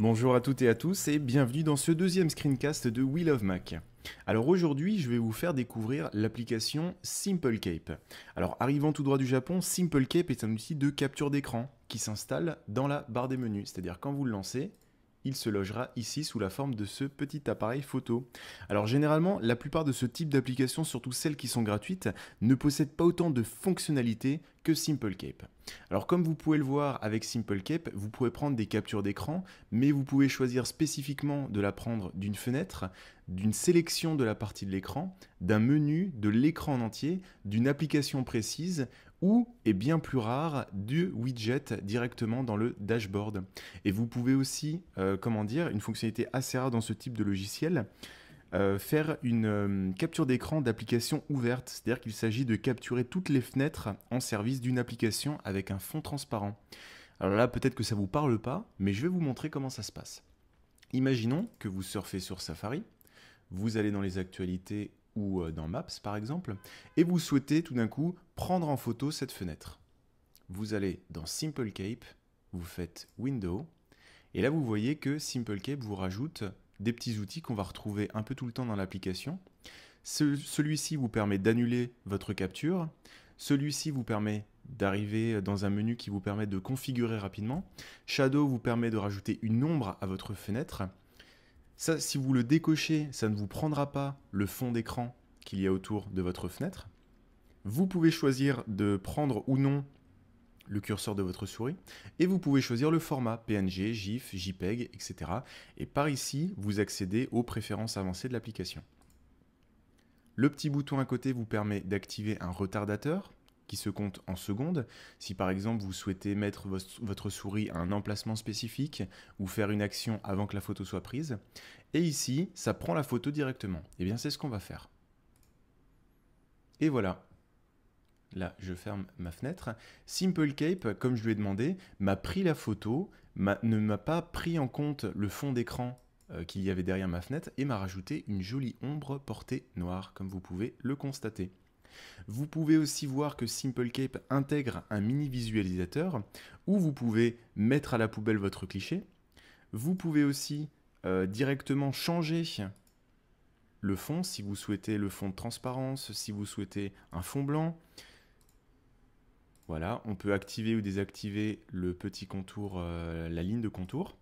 Bonjour à toutes et à tous et bienvenue dans ce deuxième screencast de We Love Mac. Alors aujourd'hui, je vais vous faire découvrir l'application SimpleCape. Alors arrivant tout droit du Japon, SimpleCape est un outil de capture d'écran qui s'installe dans la barre des menus. C'est-à-dire quand vous le lancez, il se logera ici sous la forme de ce petit appareil photo. Alors généralement, la plupart de ce type d'applications, surtout celles qui sont gratuites, ne possèdent pas autant de fonctionnalités que SimpleCape. Alors comme vous pouvez le voir avec SimpleCape, vous pouvez prendre des captures d'écran, mais vous pouvez choisir spécifiquement de la prendre d'une fenêtre, d'une sélection de la partie de l'écran, d'un menu, de l'écran en entier, d'une application précise ou, et bien plus rare, du widget directement dans le dashboard. Et vous pouvez aussi, une fonctionnalité assez rare dans ce type de logiciel, faire une capture d'écran d'application ouverte, c'est-à-dire qu'il s'agit de capturer toutes les fenêtres en service d'une application avec un fond transparent. Alors là, peut-être que ça ne vous parle pas, mais je vais vous montrer comment ça se passe. Imaginons que vous surfez sur Safari, vous allez dans les actualités ou dans Maps par exemple, et vous souhaitez tout d'un coup prendre en photo cette fenêtre. Vous allez dans SimpleCape, vous faites Window, et là vous voyez que SimpleCape vous rajoute des petits outils qu'on va retrouver un peu tout le temps dans l'application. Celui-ci vous permet d'annuler votre capture, celui-ci vous permet d'arriver dans un menu qui vous permet de configurer rapidement. Shadow vous permet de rajouter une ombre à votre fenêtre. Ça, si vous le décochez, ça ne vous prendra pas le fond d'écran qu'il y a autour de votre fenêtre. Vous pouvez choisir de prendre ou non le curseur de votre souris et vous pouvez choisir le format PNG, GIF, JPEG, etc. Et par ici, vous accédez aux préférences avancées de l'application. Le petit bouton à côté vous permet d'activer un retardateur qui se compte en secondes. Si par exemple vous souhaitez mettre votre souris à un emplacement spécifique ou faire une action avant que la photo soit prise. Et ici, ça prend la photo directement. Et bien c'est ce qu'on va faire. Et voilà. Là, je ferme ma fenêtre. SimpleCape, comme je lui ai demandé, m'a pris la photo, ne m'a pas pris en compte le fond d'écran qu'il y avait derrière ma fenêtre et m'a rajouté une jolie ombre portée noire, comme vous pouvez le constater. Vous pouvez aussi voir que SimpleCape intègre un mini visualisateur où vous pouvez mettre à la poubelle votre cliché. Vous pouvez aussi directement changer le fond si vous souhaitez le fond de transparence, si vous souhaitez un fond blanc. Voilà, on peut activer ou désactiver le petit contour, la ligne de contour.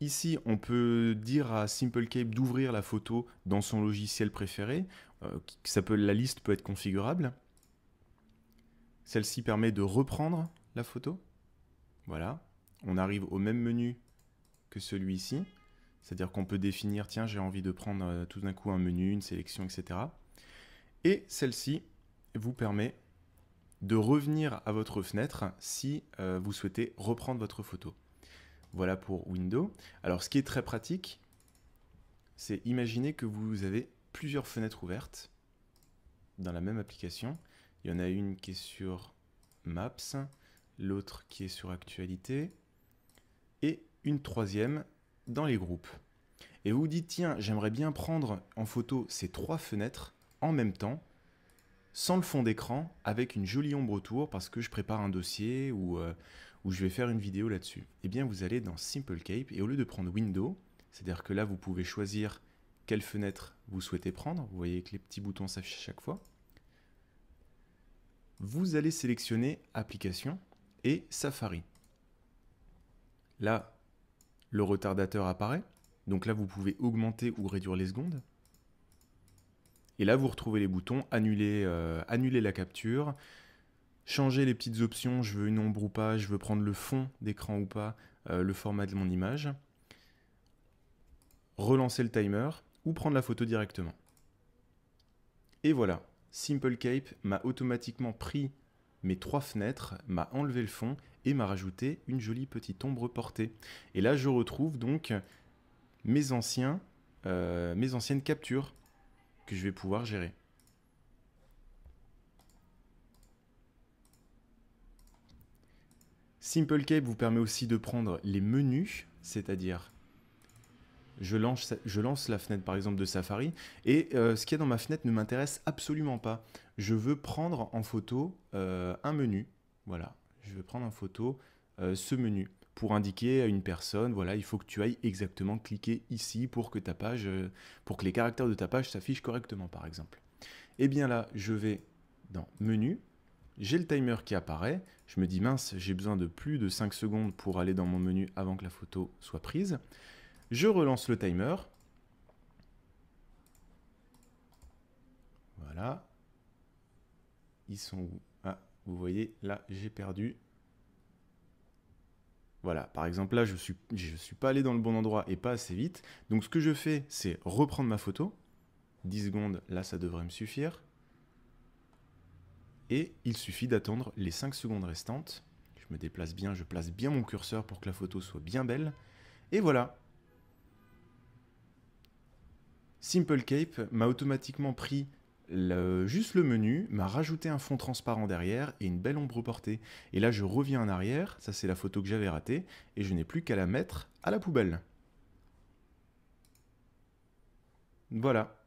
Ici, on peut dire à SimpleCape d'ouvrir la photo dans son logiciel préféré. La liste peut être configurable. Celle-ci permet de reprendre la photo. Voilà, on arrive au même menu que celui-ci. C'est-à-dire qu'on peut définir, tiens, j'ai envie de prendre tout d'un coup un menu, une sélection, etc. Et celle-ci vous permet de revenir à votre fenêtre si vous souhaitez reprendre votre photo. Voilà pour Windows. Alors ce qui est très pratique, c'est imaginer que vous avez plusieurs fenêtres ouvertes dans la même application. Il y en a une qui est sur Maps, l'autre qui est sur Actualité, et une troisième dans les groupes. Et vous vous dites, tiens, j'aimerais bien prendre en photo ces trois fenêtres en même temps, sans le fond d'écran, avec une jolie ombre autour, parce que je prépare un dossier ou je vais faire une vidéo là-dessus. Eh bien, vous allez dans SimpleCape, et au lieu de prendre Window, c'est-à-dire que là, vous pouvez choisir quelle fenêtre vous souhaitez prendre. Vous voyez que les petits boutons s'affichent à chaque fois. Vous allez sélectionner Application et Safari. Là, le retardateur apparaît. Donc là, vous pouvez augmenter ou réduire les secondes. Et là, vous retrouvez les boutons annuler la capture, changer les petites options, je veux une ombre ou pas, je veux prendre le fond d'écran ou pas, le format de mon image, relancer le timer ou prendre la photo directement. Et voilà, SimpleCape m'a automatiquement pris mes trois fenêtres, m'a enlevé le fond et m'a rajouté une jolie petite ombre portée. Et là, je retrouve donc mes anciennes captures que je vais pouvoir gérer. SimpleCape vous permet aussi de prendre les menus, c'est-à-dire je lance la fenêtre par exemple de Safari et ce qu'il y a dans ma fenêtre ne m'intéresse absolument pas. Je veux prendre en photo un menu. Voilà, je veux prendre en photo ce menu. pour indiquer à une personne, voilà, il faut que tu ailles exactement cliquer ici pour que ta page, pour que les caractères de ta page s'affichent correctement, par exemple. Et bien là, je vais dans Menu, j'ai le timer qui apparaît, je me dis mince, j'ai besoin de plus de 5 secondes pour aller dans mon menu avant que la photo soit prise. Je relance le timer. Voilà. Ils sont où? Ah, vous voyez, là, j'ai perdu. Voilà, par exemple, là, je suis pas allé dans le bon endroit et pas assez vite. Donc, ce que je fais, c'est reprendre ma photo. 10 secondes, là, ça devrait me suffire. Et il suffit d'attendre les 5 secondes restantes. Je me déplace bien, je place bien mon curseur pour que la photo soit bien belle. Et voilà. Simple Cape m'a automatiquement pris juste le menu, m'a rajouté un fond transparent derrière et une belle ombre portée. Et là, je reviens en arrière, ça c'est la photo que j'avais ratée, et je n'ai plus qu'à la mettre à la poubelle. Voilà.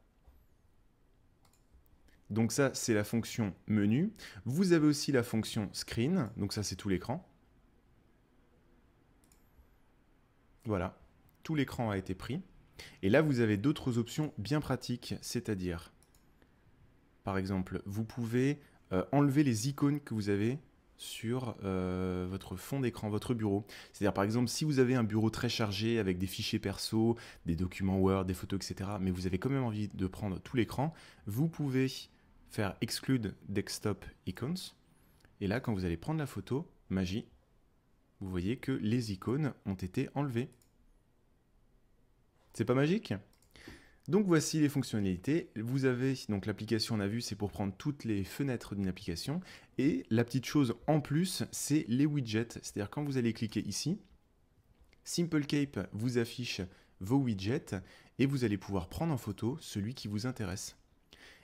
Donc ça, c'est la fonction menu. Vous avez aussi la fonction screen, donc ça c'est tout l'écran. Voilà, tout l'écran a été pris. Et là, vous avez d'autres options bien pratiques, c'est-à-dire, par exemple, vous pouvez enlever les icônes que vous avez sur votre fond d'écran, votre bureau. C'est-à-dire, par exemple, si vous avez un bureau très chargé avec des fichiers perso, des documents Word, des photos, etc., mais vous avez quand même envie de prendre tout l'écran, vous pouvez faire Exclude Desktop Icons. Et là, quand vous allez prendre la photo, magie, vous voyez que les icônes ont été enlevées. C'est pas magique? Donc voici les fonctionnalités. Vous avez donc l'application, on a vu, c'est pour prendre toutes les fenêtres d'une application. Et la petite chose en plus, c'est les widgets. C'est-à-dire quand vous allez cliquer ici, Simple Cape vous affiche vos widgets et vous allez pouvoir prendre en photo celui qui vous intéresse.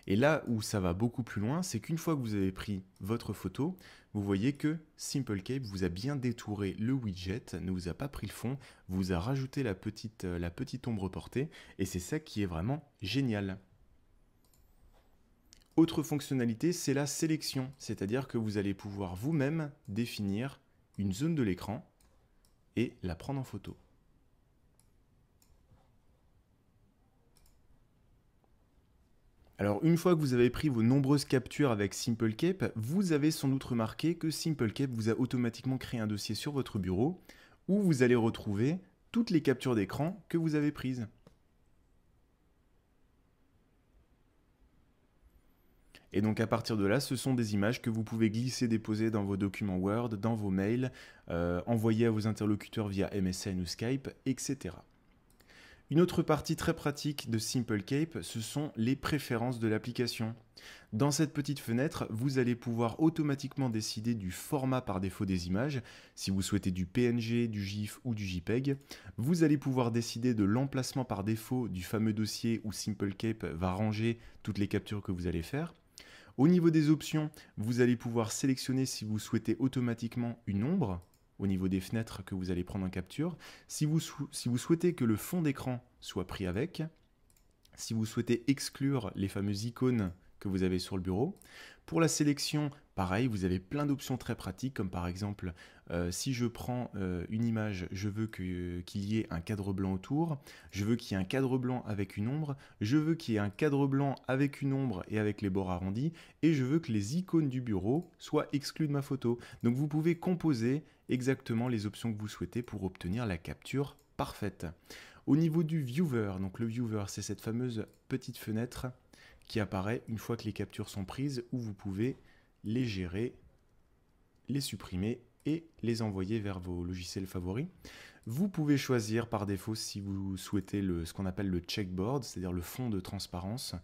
Et là où ça va beaucoup plus loin, c'est qu'une fois que vous avez pris votre photo, vous voyez que Simple Cape vous a bien détouré le widget, ne vous a pas pris le fond, vous a rajouté la petite ombre portée, et c'est ça qui est vraiment génial. Autre fonctionnalité, c'est la sélection, c'est-à-dire que vous allez pouvoir vous-même définir une zone de l'écran et la prendre en photo. Alors une fois que vous avez pris vos nombreuses captures avec Simple Cape, vous avez sans doute remarqué que Simple Cape vous a automatiquement créé un dossier sur votre bureau où vous allez retrouver toutes les captures d'écran que vous avez prises. Et donc à partir de là, ce sont des images que vous pouvez glisser, déposer dans vos documents Word, dans vos mails, envoyer à vos interlocuteurs via MSN ou Skype, etc. Une autre partie très pratique de Simple Cape, ce sont les préférences de l'application. Dans cette petite fenêtre, vous allez pouvoir automatiquement décider du format par défaut des images. Si vous souhaitez du PNG, du GIF ou du JPEG, vous allez pouvoir décider de l'emplacement par défaut du fameux dossier où Simple Cape va ranger toutes les captures que vous allez faire. Au niveau des options, vous allez pouvoir sélectionner si vous souhaitez automatiquement une ombre au niveau des fenêtres que vous allez prendre en capture, si vous souhaitez que le fond d'écran soit pris avec, si vous souhaitez exclure les fameuses icônes que vous avez sur le bureau. Pour la sélection, pareil, vous avez plein d'options très pratiques, comme par exemple, si je prends une image, je veux qu'il y ait un cadre blanc autour, je veux qu'il y ait un cadre blanc avec une ombre, je veux qu'il y ait un cadre blanc avec une ombre et avec les bords arrondis, et je veux que les icônes du bureau soient exclues de ma photo. Donc vous pouvez composer exactement les options que vous souhaitez pour obtenir la capture parfaite. Au niveau du viewer, donc le viewer, c'est cette fameuse petite fenêtre qui apparaît une fois que les captures sont prises, où vous pouvez les gérer, les supprimer et les envoyer vers vos logiciels favoris. Vous pouvez choisir par défaut si vous souhaitez ce qu'on appelle le checkboard, c'est-à-dire le fond de transparence,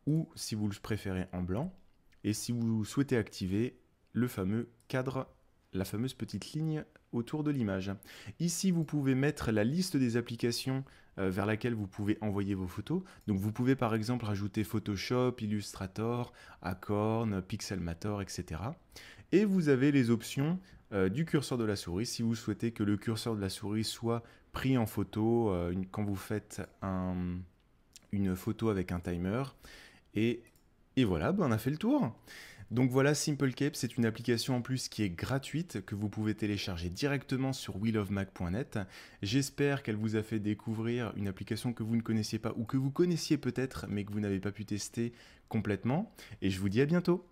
ou si vous le préférez en blanc, et si vous souhaitez activer le fameux cadre, la fameuse petite ligne autour de l'image. Ici, vous pouvez mettre la liste des applications vers laquelle vous pouvez envoyer vos photos. Donc vous pouvez par exemple rajouter Photoshop, Illustrator, Acorn, Pixelmator, etc. Et vous avez les options du curseur de la souris si vous souhaitez que le curseur de la souris soit pris en photo quand vous faites une photo avec un timer. Et voilà, on a fait le tour. Donc voilà, SimpleCape, c'est une application en plus qui est gratuite, que vous pouvez télécharger directement sur willofmac.net. J'espère qu'elle vous a fait découvrir une application que vous ne connaissiez pas ou que vous connaissiez peut-être mais que vous n'avez pas pu tester complètement. Et je vous dis à bientôt.